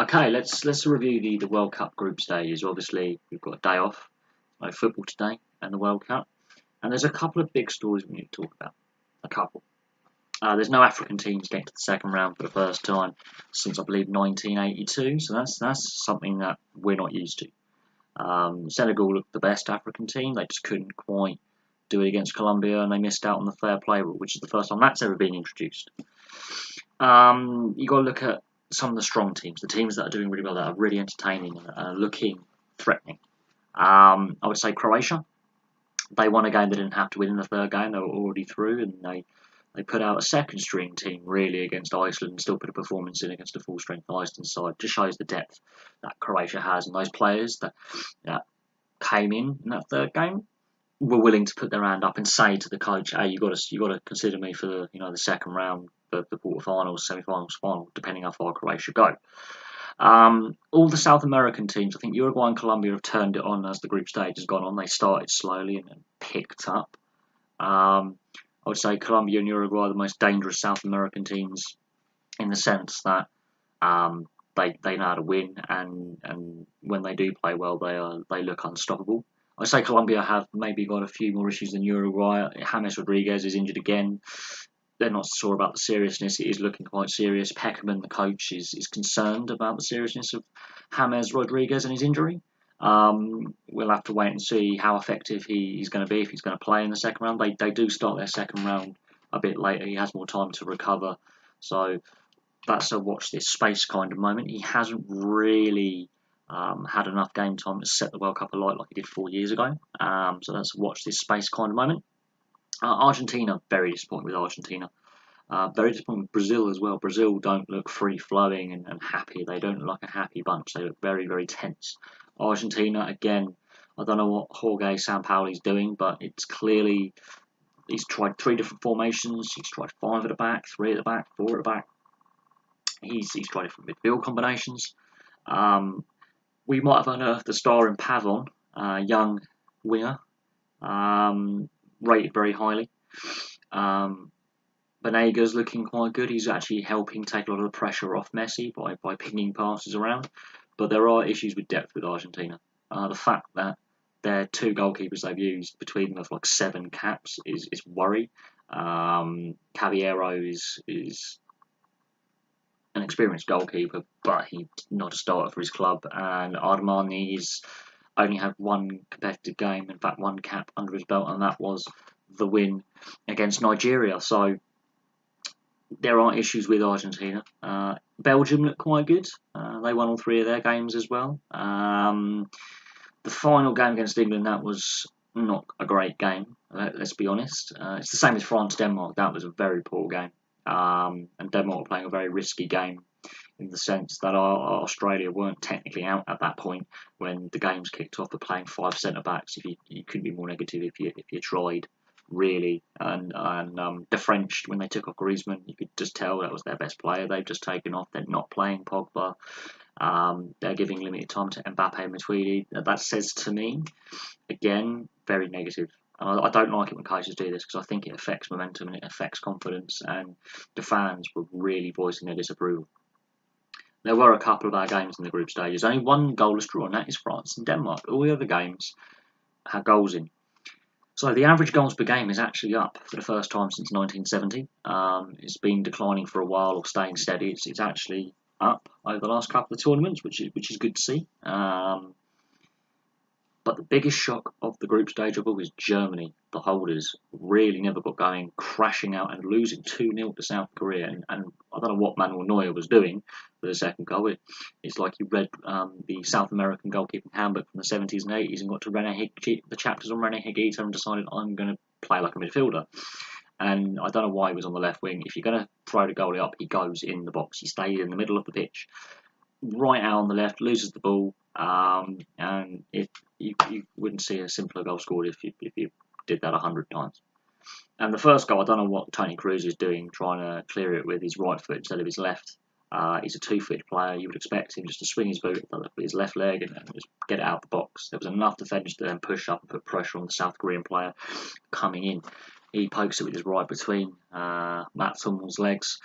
Okay, let's review the World Cup group stages. Obviously, we've got a day off, no football today, and the World Cup. And there's a couple of big stories we need to talk about. A couple. There's no African teams getting to the second round for the first time since I believe 1982. So that's something that we're not used to. Senegal looked the best African team. They just couldn't quite do it against Colombia, and they missed out on the fair play rule, which is the first time that's ever been introduced. You got to look at some of the strong teams, the teams that are doing really well, that are really entertaining and looking threatening. I would say Croatia. They won a game they didn't have to win in the third game. They were already through, and they put out a second string team really against Iceland and still put a performance in against a full strength Iceland side. Just shows the depth that Croatia has, and those players that came in that third game were willing to put their hand up and say to the coach, "Hey, you got to consider me for the second round, the quarterfinals, semi-finals, final, depending how far Croatia go." All the South American teams, I think Uruguay and Colombia have turned it on as the group stage has gone on. They started slowly and then picked up. I would say Colombia and Uruguay are the most dangerous South American teams in the sense that they know how to win, and when they do play well, they look unstoppable. I say Colombia have maybe got a few more issues than Uruguay. James Rodriguez is injured again. They're not sure about the seriousness. It is looking quite serious. Peckerman, the coach, is concerned about the seriousness of James Rodriguez and his injury. We'll have to wait and see how effective he's going to be, if he's going to play in the second round. They do start their second round a bit later. He has more time to recover. So that's a watch this space kind of moment. He hasn't really had enough game time to set the World Cup alight like he did 4 years ago. So that's a watch this space kind of moment. Argentina, very disappointed with Argentina. Very disappointed with Brazil as well. Brazil don't look free-flowing and happy. They don't look like a happy bunch. They look very, very tense. Argentina, again, I don't know what Jorge Sampaoli's doing, but it's clearly he's tried 3 different formations. He's tried 5 at the back, 3 at the back, 4 at the back. He's tried different midfield combinations. We might have unearthed a star in Pavon, young winger, rated very highly. Venegas looking quite good. He's actually helping take a lot of the pressure off Messi by pinging passes around. But there are issues with depth with Argentina. The fact that their 2 goalkeepers they've used between them have like 7 caps is worry. Caballero is an experienced goalkeeper, but he's not a starter for his club. And Armani's only had 1 competitive game, in fact 1 cap under his belt, and that was the win against Nigeria. So there are issues with Argentina. Belgium look quite good. They won all 3 of their games as well. The final game against England, that was not a great game, let's be honest. It's the same as France-Denmark. That was a very poor game. And Denmark were playing a very risky game in the sense that Australia weren't technically out at that point when the games kicked off. They're playing 5 centre-backs. You couldn't be more negative if you tried, really. And the French, when they took off Griezmann, you could just tell that was their best player. They've just taken off. They're not playing Pogba. They're giving limited time to Mbappe and Matuidi. That says to me, again, very negative. I don't like it when coaches do this because I think it affects momentum and it affects confidence, and the fans were really voicing their disapproval. There were a couple of our games in the group stages. Only 1 goalless draw, and that is France and Denmark. All the other games had goals in. So the average goals per game is actually up for the first time since 1970. It's been declining for a while or staying steady. It's actually up over the last couple of tournaments, which is good to see. But the biggest shock of the group stage of all is Germany, the holders, really never got going, crashing out and losing 2-0 to South Korea. And I don't know what Manuel Neuer was doing for the second goal. It's like he read the South American goalkeeping handbook from the 70s and 80s and got to the chapters on Rene Higuita and decided, I'm going to play like a midfielder. And I don't know why he was on the left wing. If you're going to throw the goalie up, he goes in the box. He stays in the middle of the pitch. Right out on the left, loses the ball, and if you wouldn't see a simpler goal scored if you did that 100 times. And the first goal, I don't know what Toni Kroos is doing, trying to clear it with his right foot instead of his left. He's a 2-footed player. You would expect him just to swing his boot with his left leg and just get it out of the box. There was enough defenders to then push up and put pressure on the South Korean player coming in. He pokes it with his right between Matt Hummels' legs,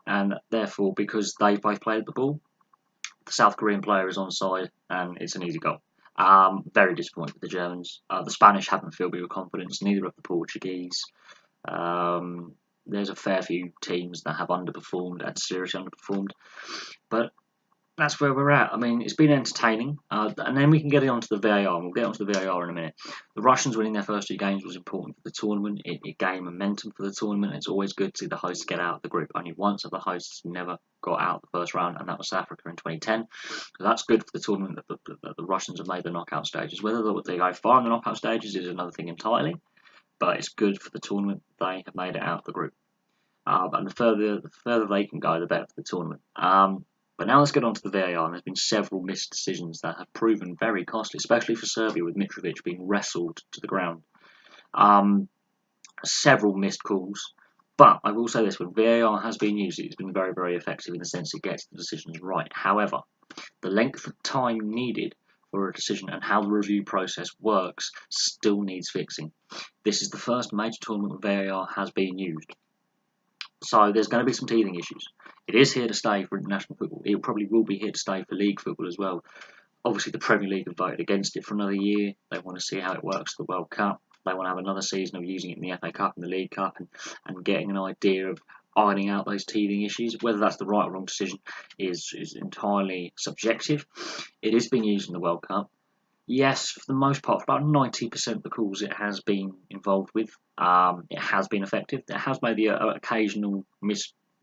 and therefore, because they both played the ball, The South Korean player is onside, and it's an easy goal. Very disappointed with the Germans. The Spanish haven't filled me with confidence, neither have the Portuguese. There's a fair few teams that have underperformed and seriously underperformed, but that's where we're at. I mean, it's been entertaining, and then we can get on to the VAR, and we'll get onto the VAR in a minute. The Russians winning their first 2 games was important for the tournament. It gained momentum for the tournament. It's always good to see the hosts get out of the group. Only once have the hosts never got out the first round, and that was South Africa in 2010. So that's good for the tournament that the Russians have made the knockout stages. Whether they go far in the knockout stages is another thing entirely, but it's good for the tournament they have made it out of the group. And the further they can go, the better for the tournament. But now let's get on to the VAR, and there's been several missed decisions that have proven very costly, especially for Serbia, with Mitrovic being wrestled to the ground. Several missed calls, but I will say this, when VAR has been used, it's been very, very effective in the sense it gets the decisions right. However, the length of time needed for a decision and how the review process works still needs fixing. This is the first major tournament where VAR has been used. So there's going to be some teething issues. It is here to stay for international football. It probably will be here to stay for league football as well. Obviously, the Premier League have voted against it for another year. They want to see how it works for the World Cup. They want to have another season of using it in the FA Cup and the League Cup and getting an idea of ironing out those teething issues. Whether that's the right or wrong decision is entirely subjective. It is being used in the World Cup. Yes, for the most part, for about 90% of the calls it has been involved with, it has been effective. There has maybe an occasional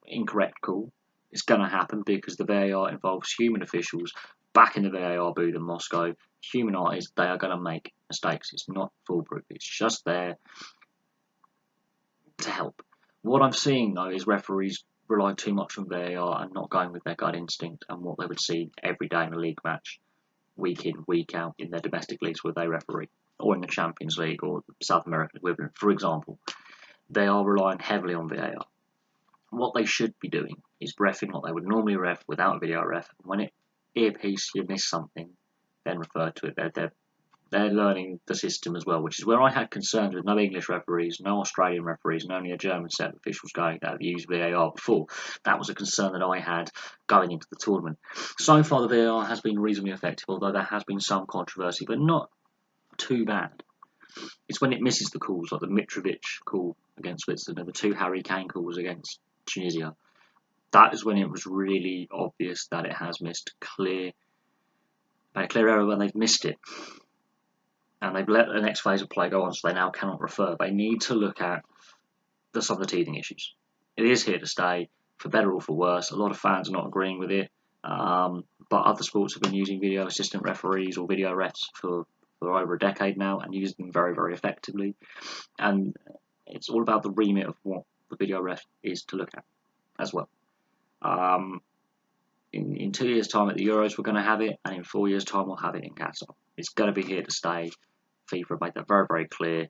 incorrect call. It's going to happen because the VAR involves human officials back in the VAR booth in Moscow. Human artists, they are going to make mistakes. It's not foolproof. It's just there to help. What I'm seeing, though, is referees rely too much on VAR and not going with their gut instinct and what they would see every day in a league match, week in, week out, in their domestic leagues where they referee, or in the Champions League or the South American equivalent, for example. They are relying heavily on VAR. What they should be doing is reffing what they would normally ref without a video ref. When it earpiece, you miss something, then refer to it. They're learning the system as well, which is where I had concerns with no English referees, no Australian referees, and only a German set of officials going that have used VAR before. That was a concern that I had going into the tournament. So far, the VAR has been reasonably effective, although there has been some controversy, but not too bad. It's when it misses the calls, like the Mitrovic call against Switzerland and the 2 Harry Kane calls against Tunisia. That is when it was really obvious that it has missed clear error when they've missed it. And they've let the next phase of play go on, so they now cannot refer. They need to look at some of the teething issues. It is here to stay, for better or for worse. A lot of fans are not agreeing with it, but other sports have been using video assistant referees or video refs for over a decade now and using them very, very effectively. And it's all about the remit of what the video ref is to look at as well. In 2 years' time at the Euros, we're going to have it, and in 4 years' time, we'll have it in Qatar. It's going to be here to stay. FIFA have made that very, very clear.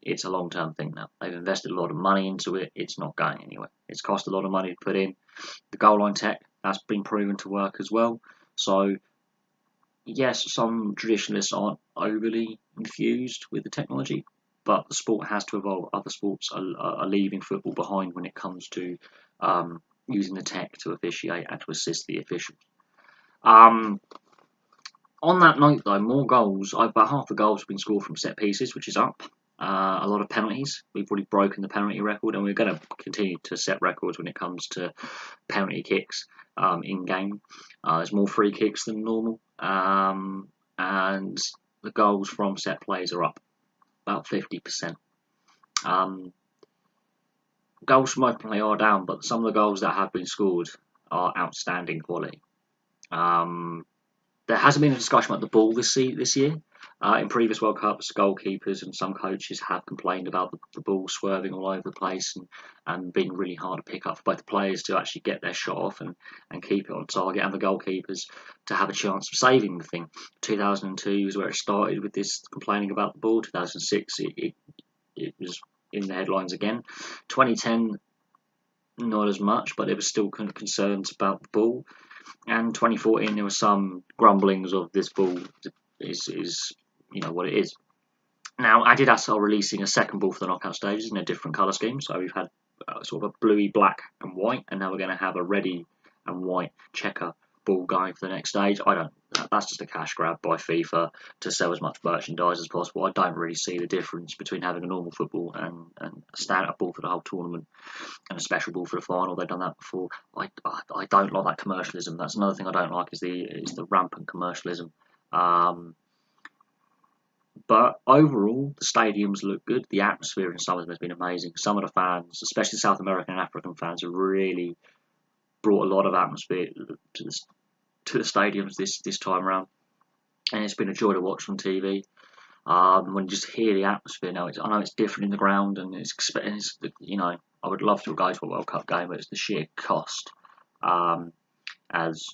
It's a long-term thing now. They've invested a lot of money into it. It's not going anywhere. It's cost a lot of money to put in. The goal line tech, that's been proven to work as well. So, yes, some traditionalists aren't overly infused with the technology, but the sport has to evolve. Other sports are leaving football behind when it comes to using the tech to officiate and to assist the officials. On that note, though, more goals. About half the goals have been scored from set pieces, which is up. A lot of penalties. We've already broken the penalty record, and we're going to continue to set records when it comes to penalty kicks in game. There's more free kicks than normal, and the goals from set plays are up about 50%. Goals from open play are down, but some of the goals that have been scored are outstanding quality. There hasn't been a discussion about the ball this year. In previous World Cups, goalkeepers and some coaches have complained about the ball swerving all over the place and being really hard to pick up for both the players to actually get their shot off and keep it on target, and the goalkeepers to have a chance of saving the thing. 2002 is where it started with this complaining about the ball. 2006, it was in the headlines again. 2010, not as much, but there was still concerns about the ball. And 2014, there were some grumblings of this ball is what it is. Now, Adidas are releasing a second ball for the knockout stages in a different colour scheme. So we've had sort of a bluey black and white, and now we're going to have a reddy and white checker ball going for the next stage. I don't. That's just a cash grab by FIFA to sell as much merchandise as possible. I don't really see the difference between having a normal football and a stand-up ball for the whole tournament and a special ball for the final. They've done that before. I don't like that commercialism. That's another thing I don't like is the rampant commercialism. But overall, the stadiums look good. The atmosphere in some of them has been amazing. Some of the fans, especially South American and African fans, have really brought a lot of atmosphere to the stadiums this time around, and it's been a joy to watch on TV. When you just hear the atmosphere now, I know it's different in the ground, and it's I would love to go to a World Cup game, but it's the sheer cost, as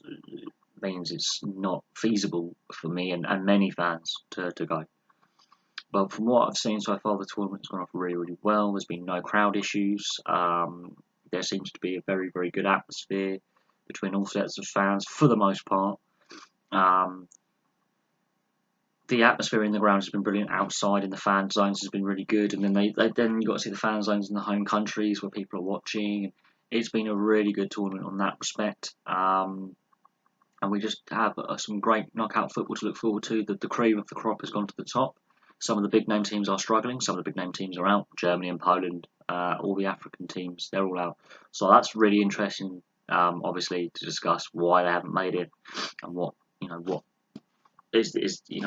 means it's not feasible for me and many fans to go. But from what I've seen so far, the tournament's gone off really, really well. There's been no crowd issues. There seems to be a very, very good atmosphere between all sets of fans for the most part. The atmosphere in the ground has been brilliant. Outside in the fan zones has been really good, and then then you got to see the fan zones in the home countries where people are watching. It's been a really good tournament on that respect. And we just have some great knockout football to look forward to. The cream of the crop has gone to the top. Some of the big name teams are struggling. Some of the big name teams are out. Germany and Poland, all the African teams, they're all out. So that's really interesting, obviously, to discuss why they haven't made it and what is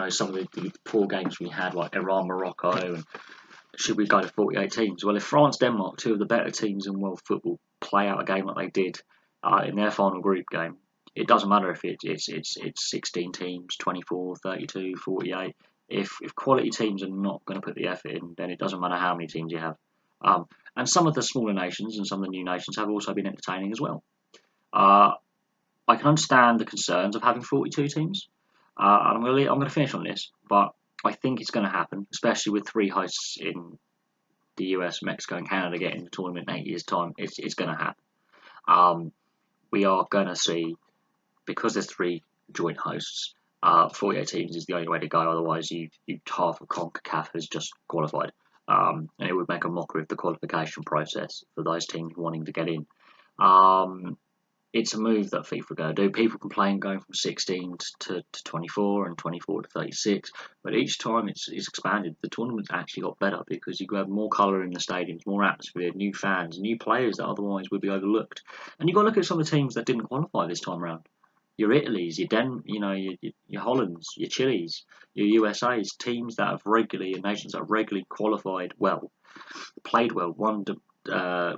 some of the poor games we had, like Iran, Morocco, and should we go to 48 teams? Well, if France, Denmark, two of the better teams in world football, play out a game like they did in their final group game, it doesn't matter if it's 16 teams, 24, 32, 48. If quality teams are not going to put the effort in, then it doesn't matter how many teams you have. And some of the smaller nations and some of the new nations have also been entertaining as well. I can understand the concerns of having 42 teams. I'm going to finish on this, but I think it's going to happen, especially with 3 hosts in the US, Mexico, and Canada getting the tournament in 8 years' time. It's going to happen. We are going to see, because there's 3 joint hosts, 48 teams is the only way to go. Otherwise, half of CONCACAF has just qualified, and it would make a mockery of the qualification process for those teams wanting to get in. It's a move that FIFA are going to do. People complain going from 16 to 24 and 24 to 36, but each time it's expanded. The tournament's actually got better because you have more colour in the stadiums, more atmosphere, new fans, new players that otherwise would be overlooked. And you've got to look at some of the teams that didn't qualify this time around. Your Italys, your Hollands, your Chiles, your USAs, teams that have regularly, and nations that have regularly qualified well, played well, won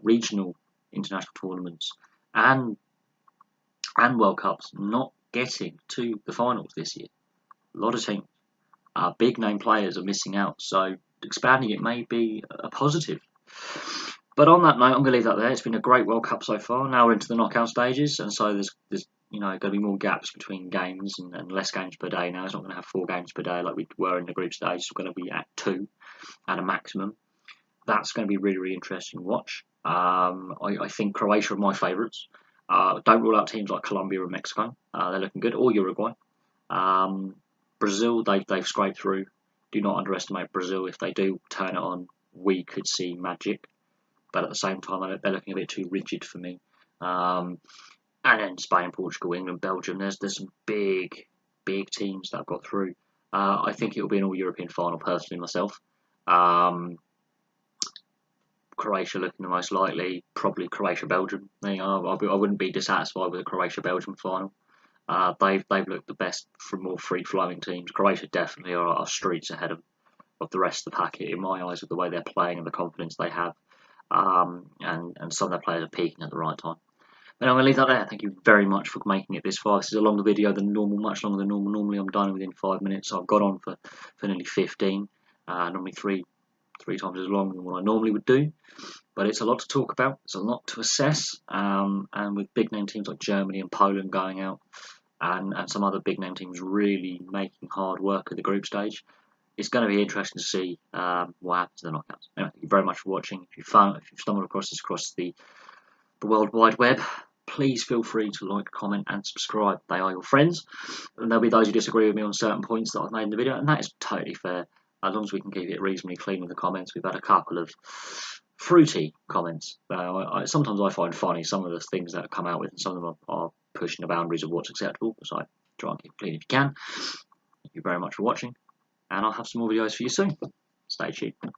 regional international tournaments, and World Cups, not getting to the finals this year. A lot of teams, big name players are missing out, so expanding it may be a positive. But on that note, I'm going to leave that there. It's been a great World Cup so far. Now we're into the knockout stages, and so there's going to be more gaps between games and less games per day. Now it's not going to have 4 games per day like we were in the group stage. It's going to be at 2 at a maximum. That's going to be really, really interesting to watch. I think Croatia are my favourites. Don't rule out teams like Colombia and Mexico. They're looking good. Or Uruguay. Brazil, they've scraped through. Do not underestimate Brazil. If they do turn it on, we could see magic. But at the same time, they're looking a bit too rigid for me. And then Spain, Portugal, England, Belgium. There's some big teams that have got through. I think it will be an all-European final, personally, myself. Croatia looking the most likely. Probably Croatia-Belgium. I wouldn't be dissatisfied with a Croatia-Belgium final. They've looked the best from more free-flowing teams. Croatia definitely are streets ahead of the rest of the packet, in my eyes, with the way they're playing and the confidence they have. And some of their players are peaking at the right time. But I'm going to leave that there. Thank you very much for making it this far. This is a longer video than normal, much longer than normal. Normally I'm done within 5 minutes, so I've got on for nearly 15. Normally three times as long than what I normally would do. But it's a lot to talk about. It's a lot to assess. And with big name teams like Germany and Poland going out, and some other big name teams really making hard work at the group stage, it's going to be interesting to see what happens in the knockouts. Anyway, thank you very much for watching. If you've stumbled across this across the World Wide Web, please feel free to like, comment and subscribe. They are your friends. And there'll be those who disagree with me on certain points that I've made in the video, and that is totally fair, as long as we can keep it reasonably clean in the comments. We've had a couple of fruity comments. Sometimes I find funny some of the things that have come out with, and some of them are pushing the boundaries of what's acceptable, because I try and keep it clean if you can. Thank you very much for watching, and I'll have some more videos for you soon. Stay tuned.